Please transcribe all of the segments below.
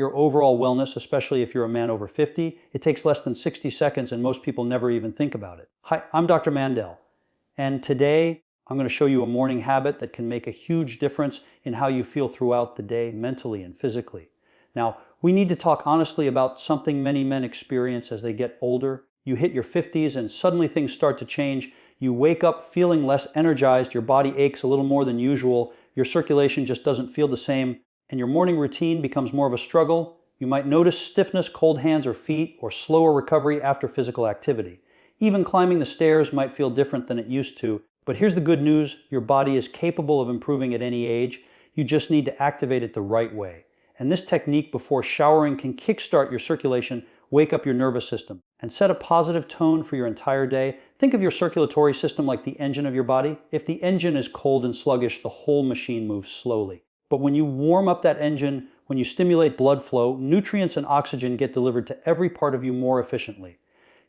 your overall wellness, especially if you're a man over 50. It takes less than 60 seconds and most people never even think about it. Hi, I'm Dr. Mandell, and today I'm going to show you a morning habit that can make a huge difference in how you feel throughout the day, mentally and physically. Now, we need to talk honestly about something many men experience as they get older. You hit your 50s and suddenly things start to change. You wake up feeling less energized, your body aches a little more than usual, your circulation just doesn't feel the same, and your morning routine becomes more of a struggle. You might notice stiffness, cold hands or feet, or slower recovery after physical activity. Even climbing the stairs might feel different than it used to, but here's the good news: your body is capable of improving at any age. You just need to activate it the right way. And this technique before showering can kickstart your circulation, wake up your nervous system, and set a positive tone for your entire day. Think of your circulatory system like the engine of your body. If the engine is cold and sluggish, the whole machine moves slowly. But when you warm up that engine, when you stimulate blood flow, nutrients and oxygen get delivered to every part of you more efficiently.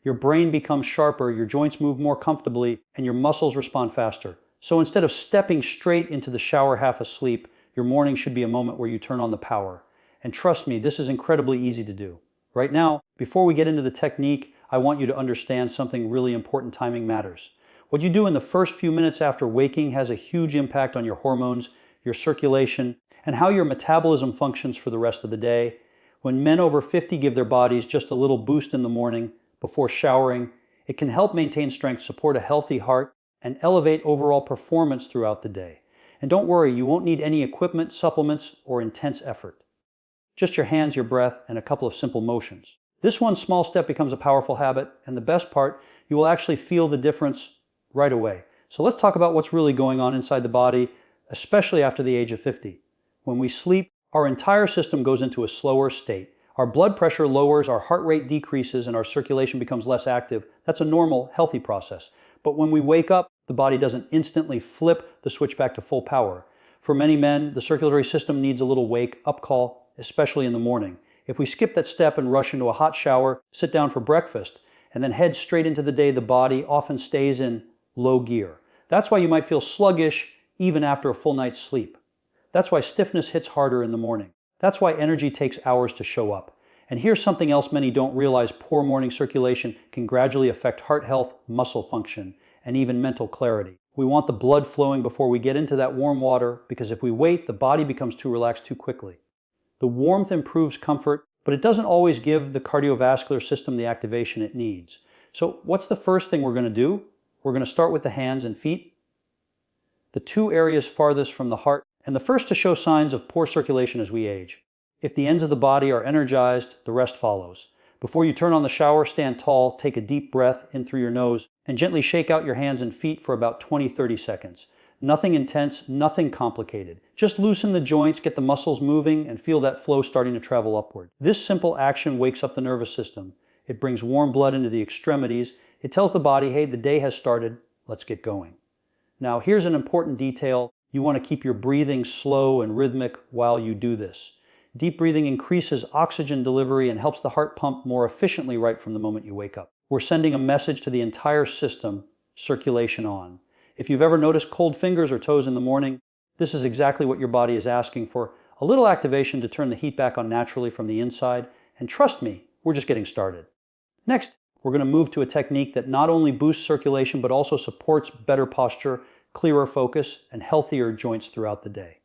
Your brain becomes sharper, your joints move more comfortably, and your muscles respond faster. So instead of stepping straight into the shower half asleep, your morning should be a moment where you turn on the power. And trust me, this is incredibly easy to do. Right now, before we get into the technique, I want you to understand something really important. Timing matters. What you do in the first few minutes after waking has a huge impact on your hormones, your circulation, and how your metabolism functions for the rest of the day. When men over 50 give their bodies just a little boost in the morning before showering, it can help maintain strength, support a healthy heart, and elevate overall performance throughout the day. And don't worry, you won't need any equipment, supplements, or intense effort. Just your hands, your breath, and a couple of simple motions. This one small step becomes a powerful habit, and the best part, you will actually feel the difference right away. So let's talk about what's really going on inside the body, especially after the age of 50. When we sleep, our entire system goes into a slower state. Our blood pressure lowers, our heart rate decreases, and our circulation becomes less active. That's a normal, healthy process. But when we wake up, the body doesn't instantly flip the switch back to full power. For many men, the circulatory system needs a little wake-up call, especially in the morning. If we skip that step and rush into a hot shower, sit down for breakfast, and then head straight into the day, the body often stays in low gear. That's why you might feel sluggish even after a full night's sleep. That's why stiffness hits harder in the morning. That's why energy takes hours to show up. And here's something else many don't realize: poor morning circulation can gradually affect heart health, muscle function, and even mental clarity. We want the blood flowing before we get into that warm water, because if we wait, the body becomes too relaxed too quickly. The warmth improves comfort, but it doesn't always give the cardiovascular system the activation it needs. So what's the first thing we're going to do? We're going to start with the hands and feet, the two areas farthest from the heart, and the first to show signs of poor circulation as we age. If the ends of the body are energized, the rest follows. Before you turn on the shower, stand tall, take a deep breath in through your nose, and gently shake out your hands and feet for about 20-30 seconds. Nothing intense, nothing complicated. Just loosen the joints, get the muscles moving, and feel that flow starting to travel upward. This simple action wakes up the nervous system. It brings warm blood into the extremities. It tells the body, hey, the day has started, let's get going. Now, here's an important detail. You want to keep your breathing slow and rhythmic while you do this. Deep breathing increases oxygen delivery and helps the heart pump more efficiently right from the moment you wake up. We're sending a message to the entire system: circulation on. If you've ever noticed cold fingers or toes in the morning, this is exactly what your body is asking for: a little activation to turn the heat back on naturally from the inside. And trust me, we're just getting started. Next, we're going to move to a technique that not only boosts circulation, but also supports better posture, clearer focus, and healthier joints throughout the day.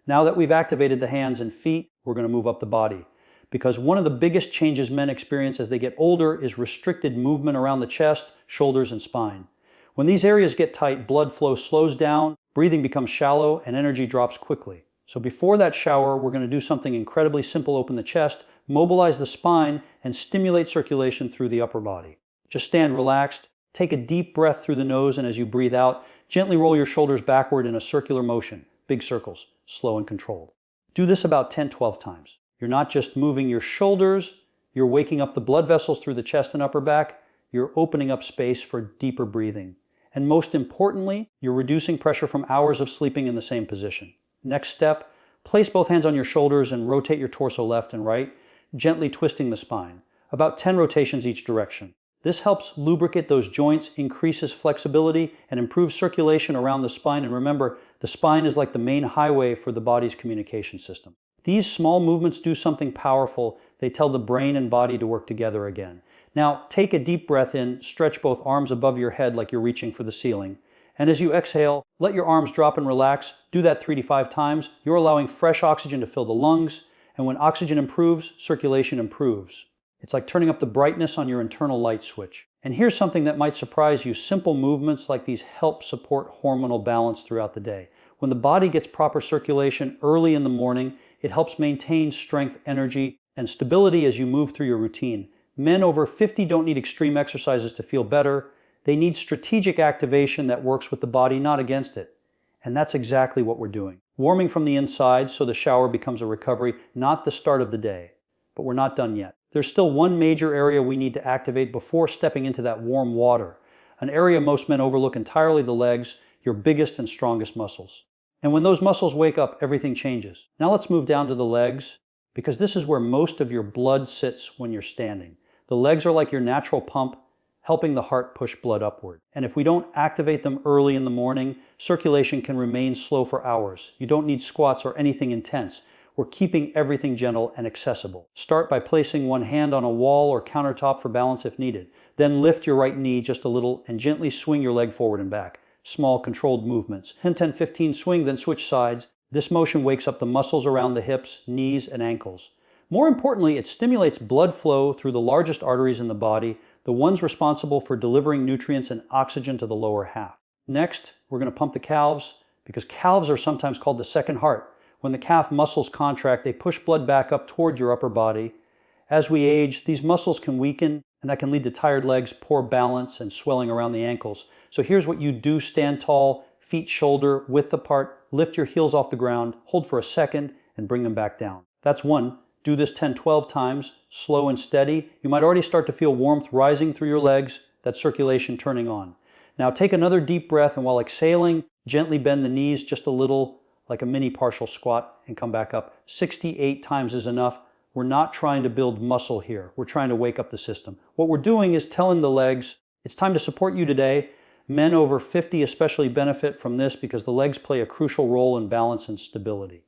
Now that we've activated the hands and feet, we're going to move up the body. Because one of the biggest changes men experience as they get older is restricted movement around the chest, shoulders, and spine. When these areas get tight, blood flow slows down, breathing becomes shallow, and energy drops quickly. So before that shower, we're going to do something incredibly simple: open the chest, mobilize the spine, and stimulate circulation through the upper body. Just stand relaxed, take a deep breath through the nose, and as you breathe out, gently roll your shoulders backward in a circular motion, big circles, slow and controlled. Do this about 10-12 times. You're not just moving your shoulders, you're waking up the blood vessels through the chest and upper back, you're opening up space for deeper breathing. And most importantly, you're reducing pressure from hours of sleeping in the same position. Next step, place both hands on your shoulders and rotate your torso left and right, gently twisting the spine, about 10 rotations each direction. This helps lubricate those joints, increases flexibility, and improves circulation around the spine. And remember, the spine is like the main highway for the body's communication system. These small movements do something powerful. They tell the brain and body to work together again. Now, take a deep breath in, stretch both arms above your head like you're reaching for the ceiling. And as you exhale, let your arms drop and relax. Do that 3 to 5 times. You're allowing fresh oxygen to fill the lungs. And when oxygen improves, circulation improves. It's like turning up the brightness on your internal light switch. And here's something that might surprise you. Simple movements like these help support hormonal balance throughout the day. When the body gets proper circulation early in the morning, it helps maintain strength, energy, and stability as you move through your routine. Men over 50 don't need extreme exercises to feel better. They need strategic activation that works with the body, not against it. And that's exactly what we're doing. Warming from the inside so the shower becomes a recovery, not the start of the day. But we're not done yet. There's still one major area we need to activate before stepping into that warm water. An area most men overlook entirely: the legs, your biggest and strongest muscles. And when those muscles wake up, everything changes. Now let's move down to the legs, because this is where most of your blood sits when you're standing. The legs are like your natural pump, helping the heart push blood upward. And if we don't activate them early in the morning, circulation can remain slow for hours. You don't need squats or anything intense. We're keeping everything gentle and accessible. Start by placing one hand on a wall or countertop for balance if needed. Then lift your right knee just a little and gently swing your leg forward and back. Small controlled movements. 10-10-15 swing, then switch sides. This motion wakes up the muscles around the hips, knees, and ankles. More importantly, it stimulates blood flow through the largest arteries in the body, the ones responsible for delivering nutrients and oxygen to the lower half. Next, we're going to pump the calves, because calves are sometimes called the second heart. When the calf muscles contract, they push blood back up toward your upper body. As we age, these muscles can weaken, and that can lead to tired legs, poor balance, and swelling around the ankles. So here's what you do: stand tall, feet shoulder width apart, lift your heels off the ground, hold for a second, and bring them back down. That's one. Do this 10-12 times, slow and steady. You might already start to feel warmth rising through your legs, that circulation turning on. Now take another deep breath, and while exhaling, gently bend the knees just a little, like a mini partial squat, and come back up. 68 times is enough. We're not trying to build muscle here. We're trying to wake up the system. What we're doing is telling the legs, it's time to support you today. Men over 50 especially benefit from this because the legs play a crucial role in balance and stability.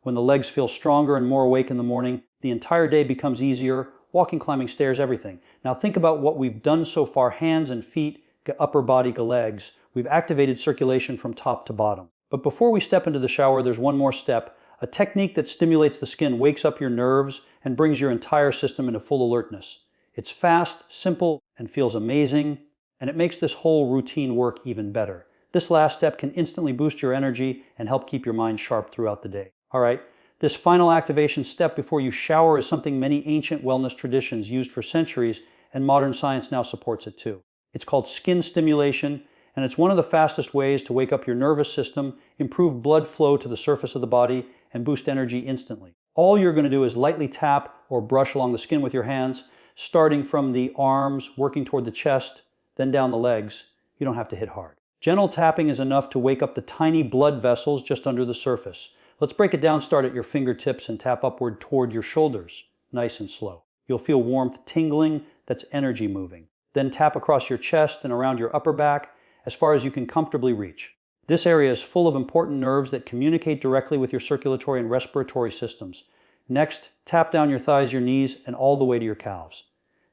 When the legs feel stronger and more awake in the morning, the entire day becomes easier. Walking, climbing stairs, everything. Now think about what we've done so far: hands and feet, upper body, legs. We've activated circulation from top to bottom. But before we step into the shower, there's one more step. A technique that stimulates the skin, wakes up your nerves, and brings your entire system into full alertness. It's fast, simple, and feels amazing, and it makes this whole routine work even better. This last step can instantly boost your energy and help keep your mind sharp throughout the day. All right, this final activation step before you shower is something many ancient wellness traditions used for centuries, and modern science now supports it too. It's called skin stimulation, and it's one of the fastest ways to wake up your nervous system, improve blood flow to the surface of the body, and boost energy instantly. All you're going to do is lightly tap or brush along the skin with your hands, starting from the arms, working toward the chest, then down the legs. You don't have to hit hard. Gentle tapping is enough to wake up the tiny blood vessels just under the surface. Let's break it down. Start at your fingertips and tap upward toward your shoulders, nice and slow. You'll feel warmth tingling, that's energy moving. Then tap across your chest and around your upper back as far as you can comfortably reach. This area is full of important nerves that communicate directly with your circulatory and respiratory systems. Next, tap down your thighs, your knees, and all the way to your calves.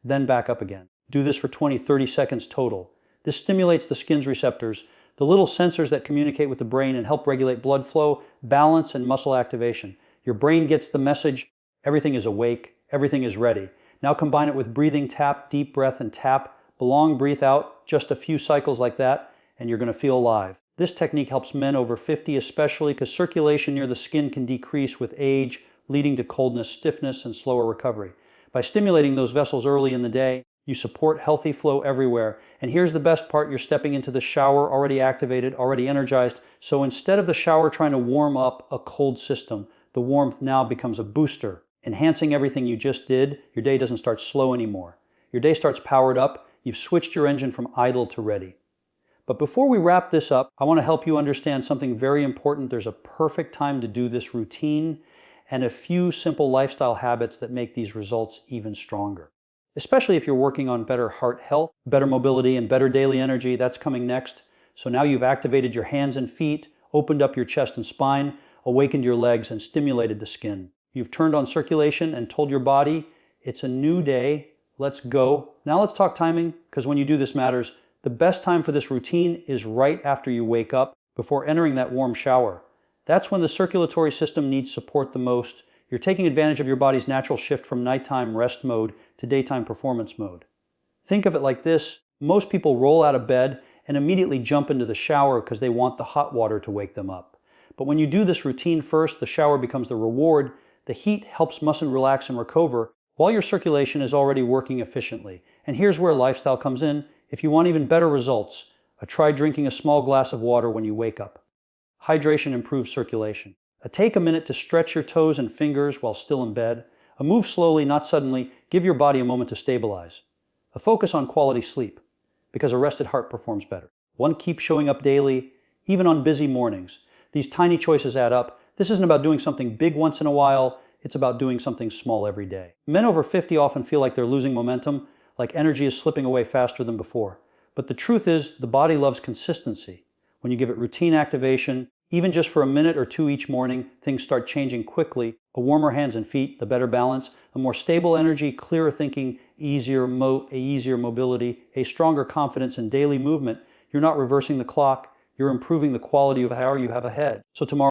Then back up again. Do this for 20-30 seconds total. This stimulates the skin's receptors, the little sensors that communicate with the brain and help regulate blood flow, balance, and muscle activation. Your brain gets the message: everything is awake, everything is ready. Now combine it with breathing. Tap, deep breath, and tap. Belong, breathe out, just a few cycles like that, and you're going to feel alive. This technique helps men over 50 especially because circulation near the skin can decrease with age, leading to coldness, stiffness, and slower recovery. By stimulating those vessels early in the day, you support healthy flow everywhere. And here's the best part: you're stepping into the shower already activated, already energized. So instead of the shower trying to warm up a cold system, the warmth now becomes a booster, enhancing everything you just did. Your day doesn't start slow anymore. Your day starts powered up. You've switched your engine from idle to ready. But before we wrap this up, I want to help you understand something very important. There's a perfect time to do this routine and a few simple lifestyle habits that make these results even stronger. Especially if you're working on better heart health, better mobility, and better daily energy. That's coming next. So now you've activated your hands and feet, opened up your chest and spine, awakened your legs, and stimulated the skin. You've turned on circulation and told your body, it's a new day, let's go. Now let's talk timing, because when you do this matters. The best time for this routine is right after you wake up, before entering that warm shower. That's when the circulatory system needs support the most. You're taking advantage of your body's natural shift from nighttime rest mode to daytime performance mode. Think of it like this. Most people roll out of bed and immediately jump into the shower because they want the hot water to wake them up. But when you do this routine first, the shower becomes the reward. The heat helps muscle relax and recover while your circulation is already working efficiently. And here's where lifestyle comes in. If you want even better results, try drinking a small glass of water when you wake up. Hydration improves circulation. Take a minute to stretch your toes and fingers while still in bed. Move slowly, not suddenly. Give your body a moment to stabilize. Focus on quality sleep, because a rested heart performs better. Keep showing up daily, even on busy mornings. These tiny choices add up. This isn't about doing something big once in a while. It's about doing something small every day. Men over 50 often feel like they're losing momentum, like energy is slipping away faster than before. But the truth is, the body loves consistency. When you give it routine activation, even just for a minute or two each morning, things start changing quickly. Warmer hands and feet, the better balance, a more stable energy, clearer thinking, easier mobility, a stronger confidence in daily movement. You're not reversing the clock, you're improving the quality of how you have ahead. So tomorrow,